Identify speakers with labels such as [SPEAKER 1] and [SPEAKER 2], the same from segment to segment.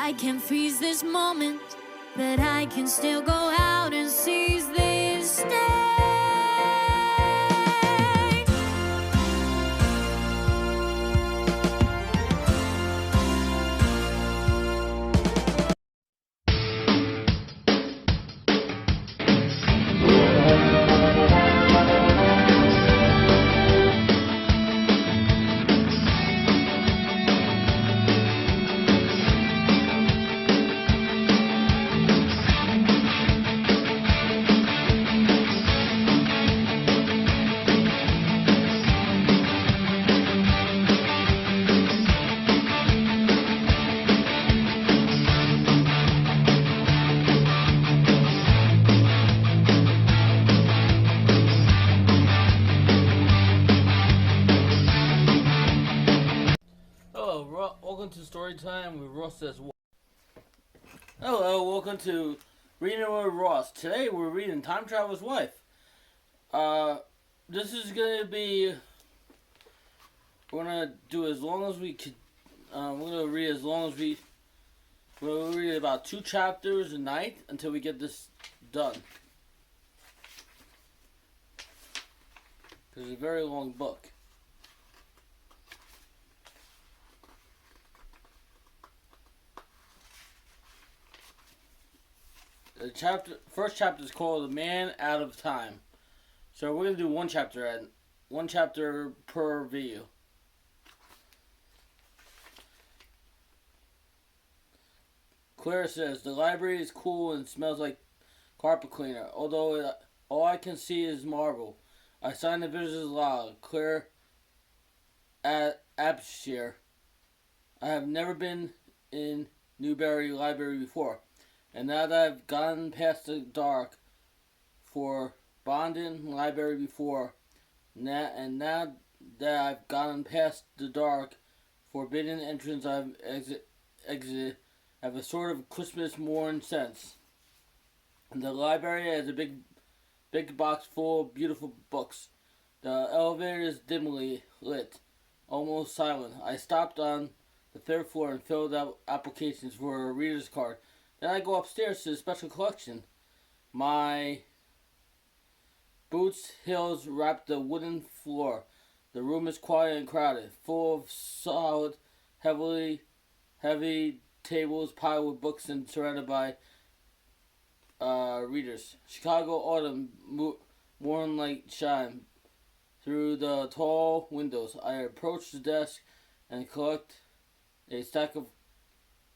[SPEAKER 1] I can freeze this moment, but I can still go out and seize this day.
[SPEAKER 2] Welcome to Story Time with Ross as well. Hello, welcome to Reading with Ross. Today we're reading Time Traveler's Wife. This is going to be, we're going to do as long as we could, we're going to read as long as we'll read about 2 chapters a night until we get this done. It's a very long book. The first chapter is called "The Man Out of Time." So we're gonna do one chapter per video. Claire says the library is cool and smells like carpet cleaner. Although all I can see is marble. I signed the visitors log. Claire at Abshire. I have never been in Newberry Library before. And now that I've gotten past the dark for Bondin Library before, and now that I've gotten past the dark forbidden entrance I've exited, I have a sort of Christmas morn sense. And the library has a big box full of beautiful books. The elevator is dimly lit, almost silent. I stopped on the 3rd floor and filled out applications for a reader's card. Then I go upstairs to the special collection. My boots' heels wrap the wooden floor. The room is quiet and crowded, full of solid, heavy tables piled with books and surrounded by readers. Chicago autumn morning shine through the tall windows. I approach the desk and collect a stack of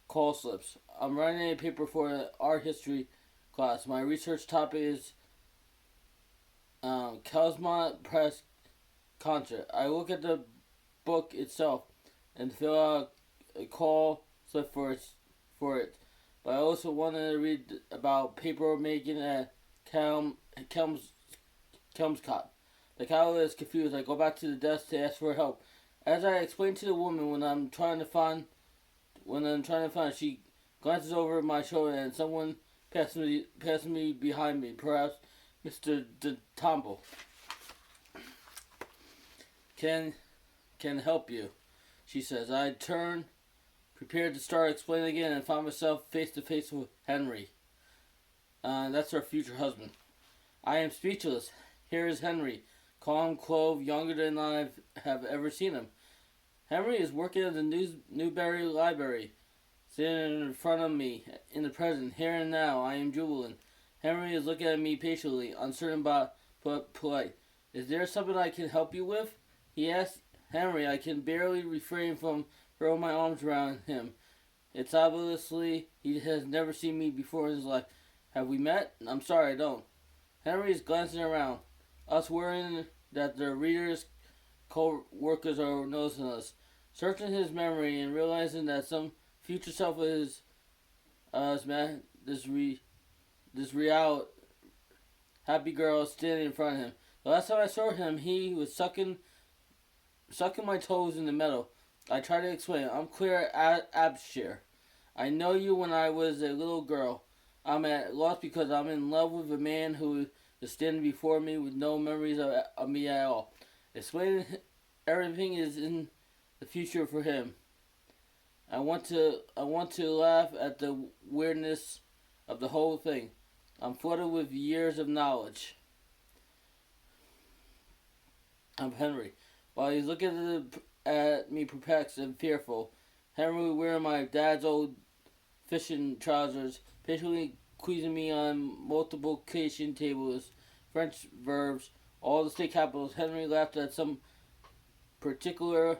[SPEAKER 2] call slips. I'm writing a paper for an art history class. My research topic is Kalsmont Press concert. I look at the book itself and fill out a call slip for it. But I also wanted to read about paper making at Kelmscott. The catalyst is confused. I go back to the desk to ask for help. As I explain to the woman when I'm trying to find it, she glances over my shoulder and someone passes me behind me, perhaps Mr. Tomble. Can help you, she says. I turn, prepared to start explaining again, and find myself face to face with Henry. That's her future husband. I am speechless. Here is Henry, calm, clothed, younger than I have ever seen him. Henry is working at the Newberry Library, sitting in front of me in the present, here and now. I am jubilant. Henry is looking at me patiently, uncertain but polite. Is there something I can help you with? He asks. Henry, I can barely refrain from throwing my arms around him. It's obviously he has never seen me before in his life. Have we met? I'm sorry, I don't. Henry is glancing around, us worrying that the readers' co-workers are noticing us. Searching his memory and realizing that some future self of his, this real happy girl standing in front of him. The last time I saw him, he was sucking my toes in the meadow. I try to explain. I'm Claire Abshire. I know you when I was a little girl. I'm at loss because I'm in love with a man who is standing before me with no memories of me at all. Explaining everything is in the future for him. I want to laugh at the weirdness of the whole thing. I'm flooded with years of knowledge. I'm Henry. While he's looking at me perplexed and fearful, Henry wearing my dad's old fishing trousers, patiently quizzing me on multiplication tables, French verbs, all the state capitals. Henry laughed at some particular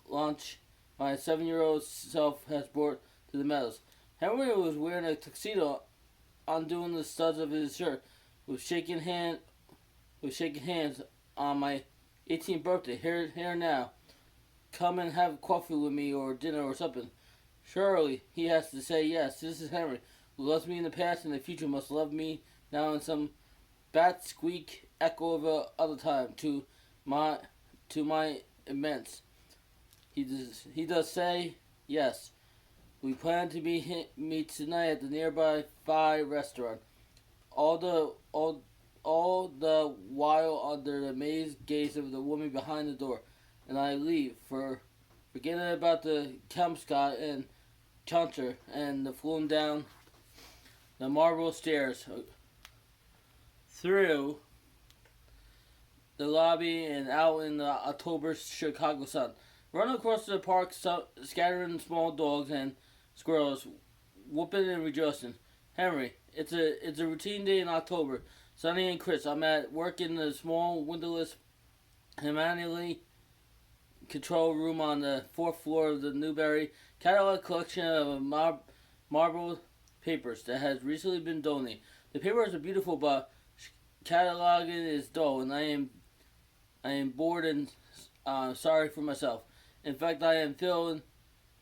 [SPEAKER 2] lunch my 7-year-old self has brought to the meadows. Henry was wearing a tuxedo, undoing the studs of his shirt, with shaking hands on my 18th birthday. Here now. Come and have coffee with me or dinner or something. Surely he has to say yes. This is Henry, who loves me in the past and the future must love me now in some bat squeak echo of a other time. To my immense. He does say yes. We plan to meet tonight at the nearby Phi restaurant. All the while under the amazed gaze of the woman behind the door, and I leave, forgetting about the Kelmscott and Chunter and the flew down the marble stairs through the lobby and out in the October Chicago sun. Run across the park, scattering small dogs and squirrels, whooping and rejoicing. Henry, it's a routine day in October, sunny and crisp. I'm at work in the small, windowless, manually control room on the fourth floor of the Newberry catalog collection of marbled papers that has recently been donated. The papers are beautiful, but cataloging is dull, and I am bored and sorry for myself. In fact, I am feeling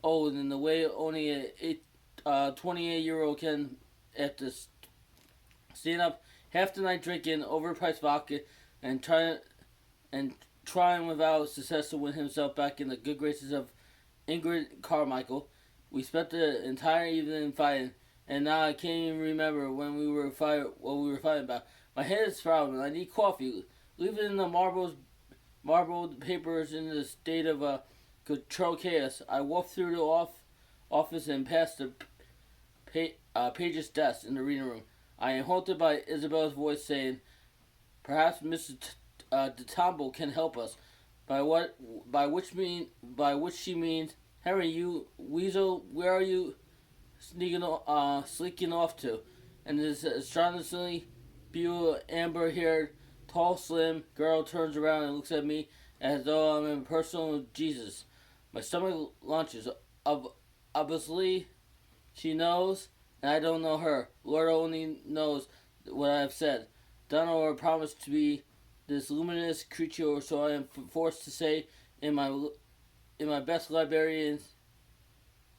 [SPEAKER 2] old in the way only a 28-year-old can, after staying up half the night drinking overpriced vodka and trying without success to win himself back in the good graces of Ingrid Carmichael. We spent the entire evening fighting, and now I can't even remember what we were fighting about. My head is throbbing. I need coffee. Leaving the marbled papers in the state of controlled chaos, I walked through the office and past the Page's desk in the reading room. I am halted by Isabel's voice saying, "Perhaps Mrs. DeTombo can help us." By which she means, "Henry, you weasel, where are you sneaking off to?" And this astonishingly beautiful, amber-haired, tall, slim girl turns around and looks at me as though I'm in personal Jesus. My stomach launches. Obviously, she knows, and I don't know her. Lord only knows what I have said. Done or promised to be this luminous creature, so I am forced to say, in my best librarianness,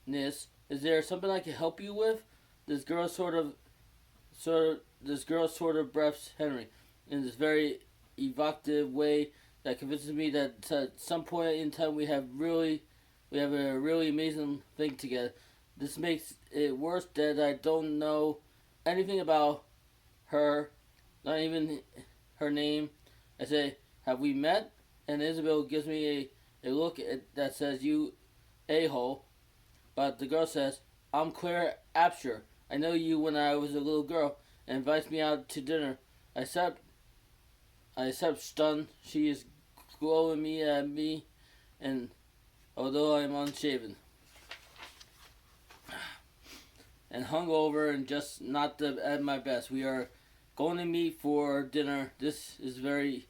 [SPEAKER 2] "Is there something I can help you with?" This girl sort of breaths Henry in this very evocative way that convinces me that at some point in time we have a really amazing thing together. This makes it worse that I don't know anything about her, not even her name. I say, "Have we met?" And Isabel gives me a look that says, "You a-hole." But the girl says, "I'm Claire Apsher. I know you when I was a little girl," and invites me out to dinner. I accept stunned. She is glowing at me, and although I am unshaven and hungover and just not at my best, we are going to meet for dinner. This is very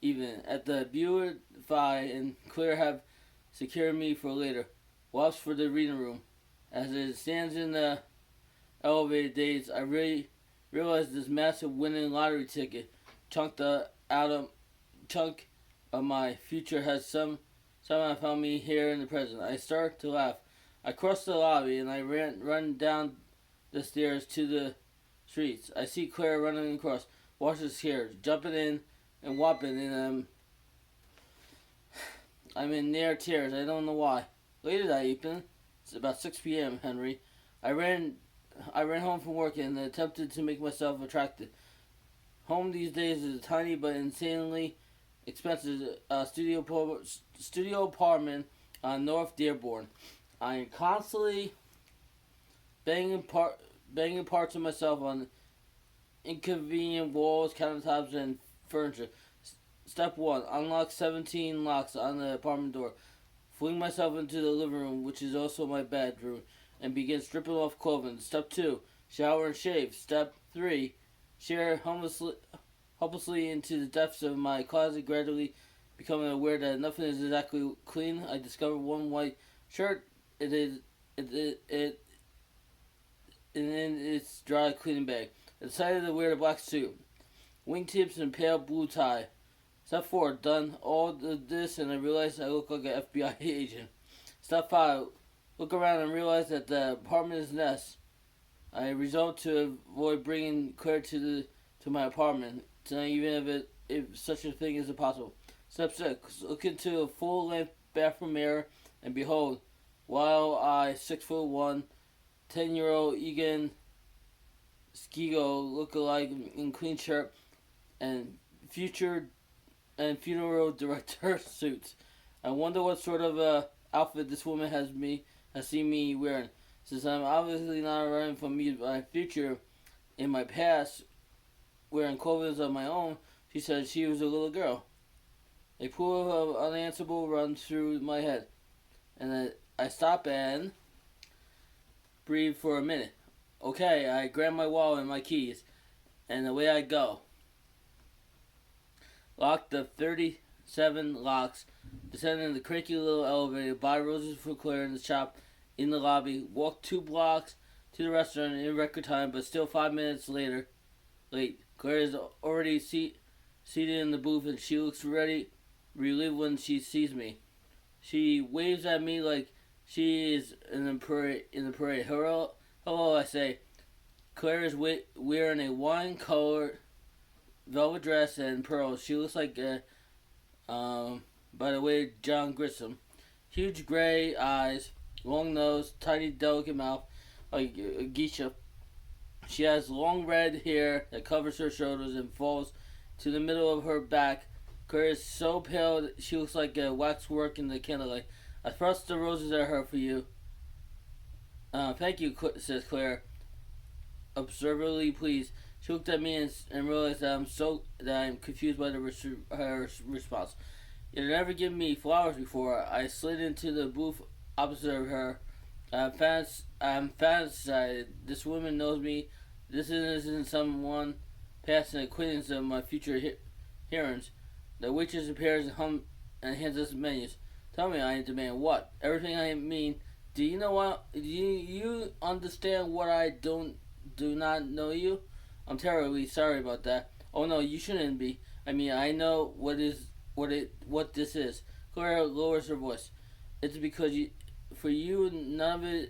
[SPEAKER 2] even at the Buick Phi, and Claire have secured me for later. Walks for the reading room. As it stands in the elevated days, I really realize this massive winning lottery ticket chunk of my future has somehow found me here in the present. I start to laugh. I cross the lobby and I run down the stairs to the streets. I see Claire running across, washes hair, jumping in and whopping, and I'm in near tears. I don't know why. Later that evening, it's about 6 p.m., Henry, I ran home from work and attempted to make myself attractive. Home these days is a tiny but insanely expensive studio apartment on North Dearborn. I am constantly banging parts of myself on inconvenient walls, countertops, and furniture. Step 1. Unlock 17 locks on the apartment door. Fling myself into the living room, which is also my bedroom, and begin stripping off clothing. Step 2. Shower and shave. Step 3. Stare helplessly into the depths of my closet, gradually becoming aware that nothing is exactly clean. I discover one white shirt. It is it in its dry cleaning bag. I decided to wear the black suit, wingtips, and pale blue tie. Step 4. Done all this, and I realized I look like an FBI agent. Step 5. Look around and realize that the apartment is a nest. I resolved to avoid bringing Claire to my apartment tonight, even if such a thing is impossible. Step 6. Look into a full-length bathroom mirror, and behold, while I, 6'1", 10-year-old Egan Skigo look-alike in clean shirt and funeral director suits. I wonder what sort of outfit this woman has seen me wearing. Since I'm obviously not running from my future in my past, wearing clothes of my own, she said she was a little girl. A pool of unanswerable runs through my head, and I stop and breathe for a minute. Okay, I grab my wallet and my keys, and away I go. Lock the 37 locks, descend in the cranky little elevator, buy roses for Claire in the shop in the lobby, walk 2 blocks to the restaurant in record time, but still 5 minutes late. Claire is already seated in the booth, and she looks relieved when she sees me. She waves at me like she is in the parade. Hello, I say. Claire is wearing a wine-colored velvet dress and pearls. She looks like, by the way, John Grissom. Huge gray eyes, long nose, tiny delicate mouth, like a geisha. She has long red hair that covers her shoulders and falls to the middle of her back. Claire is so pale that she looks like waxwork in the candlelight. I thrust the roses at her for you. Thank you, says Claire, observantly pleased. She looked at me and realized that I'm confused by her response. You had never given me flowers before. I slid into the booth opposite of her. I'm fascinated. This woman knows me. This isn't someone past an acquaintance of my future hearings. The waitress appears and hands us menus. Tell me, I demand what? Everything I mean. Do you know what? Do you understand what I do not know you? I'm terribly sorry about that. Oh no, you shouldn't be. I mean, I know what this is. Claire lowers her voice. It's because for you, none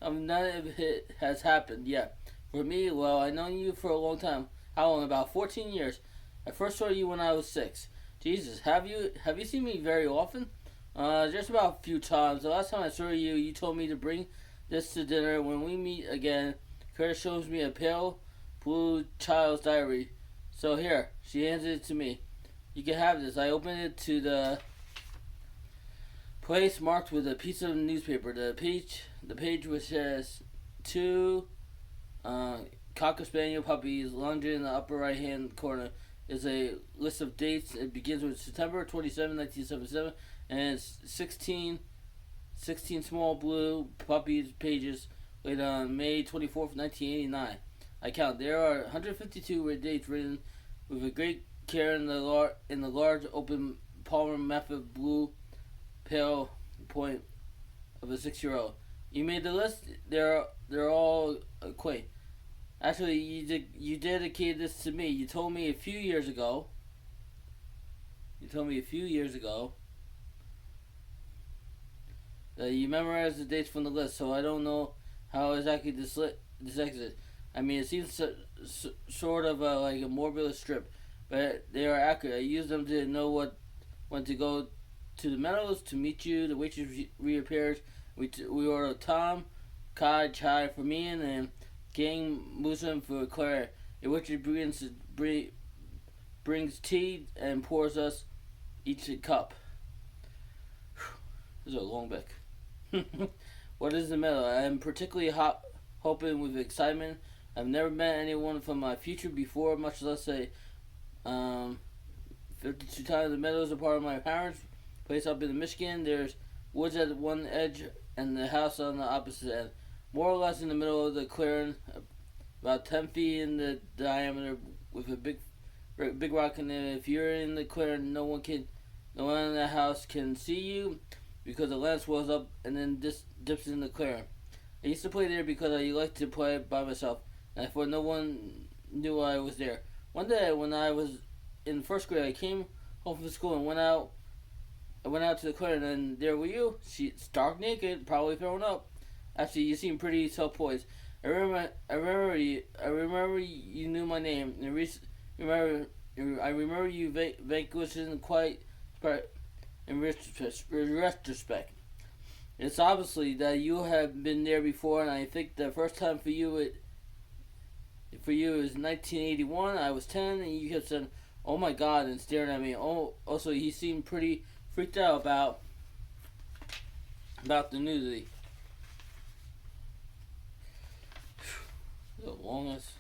[SPEAKER 2] of it has happened yet. For me, well, I've known you for a long time. How long? About 14 years. I first saw you when I was 6. Jesus, have you seen me very often? Just about a few times. The last time I saw you, you told me to bring this to dinner. When we meet again, Claire shows me a pale blue child's diary. So here, she hands it to me. You can have this. I open it to the place marked with a piece of newspaper. The page which has 2 Cocker Spaniel puppies lounging in the upper right hand corner is a list of dates. It begins with September 27, 1977, and it's 16 small blue puppies pages laid on May 24th, 1989. I count. There are 152 dates written with a great care in the large open Palmer method blue pale point of a 6-year-old. You made the list. They're all quaint. Actually, you dedicated this to me. You told me a few years ago. That you memorized the dates from the list, so I don't know how exactly this exits. I mean, it seems sort of like a morbid strip, but they are accurate. I used them to know when to go to the Meadows to meet you. The waitress reappears. We order Tom, Kai, Chai for me, and Gang Muslim for Claire. A waitress brings tea and pours us each a cup. This is a long book. What is the middle? I am particularly hoping with excitement. I've never met anyone from my future before, much less say 52 times. The meadow is a part of my parents' place up in Michigan. There's woods at one edge and the house on the opposite end. More or less in the middle of the clearing, about 10 feet in the diameter, with a big rock in it. If you're in the clearing, no one in the house can see you because the land swells up and then dips in the clearing. I used to play there because I liked to play by myself, and I thought no one knew I was there. One day when I was in first grade, I came home from school and went out to the clearing, and there were you. She's stark naked, probably thrown up. Actually, you seem pretty self-poised. I remember you knew my name. I remember you vanquishing quite in retrospect. It's obviously that you have been there before, and I think the first time for you is 1981. I was 10, and you kept saying, "Oh my God," and staring at me. Also, he seemed pretty freaked out about the nudity. The longest.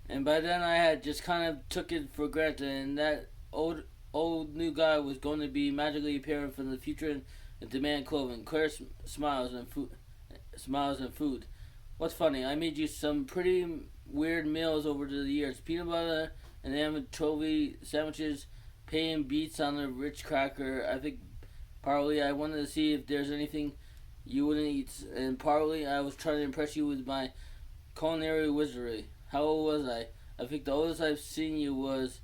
[SPEAKER 2] And by then I had just kind of took it for granted, and that old new guy was going to be magically appearing from the future and demand clothing. Claire smiles and food. What's funny? I made you some pretty weird meals over the years: peanut butter and anchovy sandwiches, paying beets on a rich cracker. I think partly I wanted to see if there's anything you wouldn't eat, and partly I was trying to impress you with my culinary wizardry. How old was I? I think the oldest I've seen you was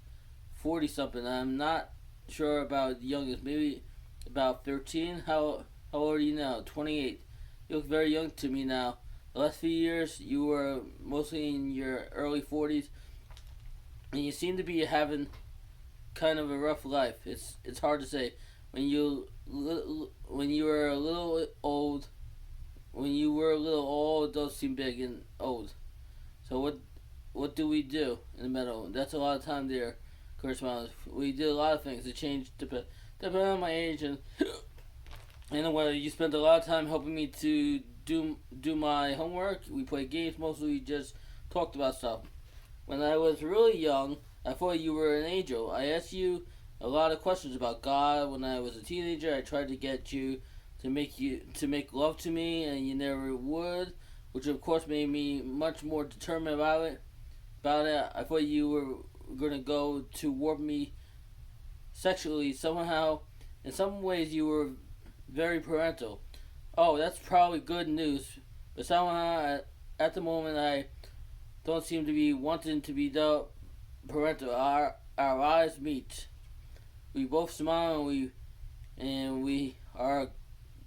[SPEAKER 2] 40-something. I'm not sure about the youngest. Maybe about 13. How old are you now? 28. You look very young to me now. The last few years, you were mostly in your early 40s, and you seem to be having kind of a rough life. It's hard to say. When you were a little old, those seem big and old. So what do we do in the meadow? That's a lot of time there. Corresponds. We did a lot of things. It changed depending on my age, and anyway, you spent a lot of time helping me to do my homework. We played games. Mostly we just talked about stuff. When I was really young, I thought you were an angel. I asked you a lot of questions about God. When I was a teenager, I tried to get you to make love to me, and you never would, which of course made me much more determined about it. I thought you were going to go to warp me sexually somehow. In some ways, you were very parental. Oh, that's probably good news. But somehow, at the moment, I don't seem to be wanting to be the parental. Our eyes meet. We both smile, and we are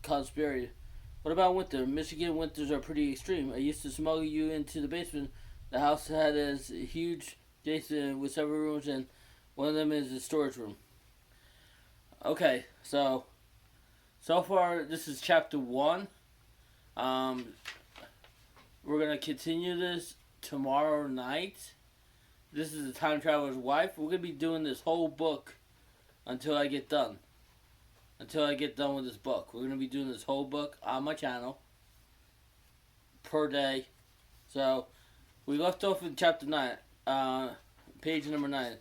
[SPEAKER 2] conspiracy. What about winter? Michigan winters are pretty extreme. I used to smuggle you into the basement. The house had this huge basement with several rooms, and one of them is a storage room. Okay, so far this is chapter 1. We're gonna continue this tomorrow night. This is The Time Traveler's Wife. We're gonna be doing this whole book until I get done. Until I get done with this book. We're gonna be doing this whole book on my channel per day. So we left off in chapter 9, page number 9.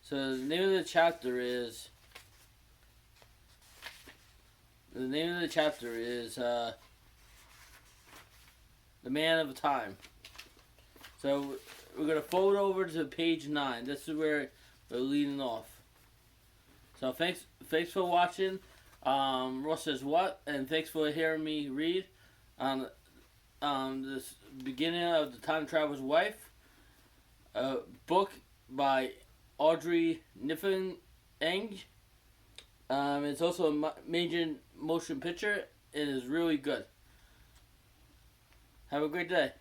[SPEAKER 2] So the name of the chapter is The Man of Time. So we're going to fold over to page 9. This is where we're leading off. So thanks for watching. Ross says what? And thanks for hearing me read this beginning of The Time Traveler's Wife, a book by Audrey Niffeneng. It's also a major motion picture. It is really good. Have a great day.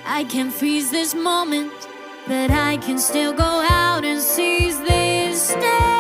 [SPEAKER 1] I can freeze this moment, but I can still go out and seize this day.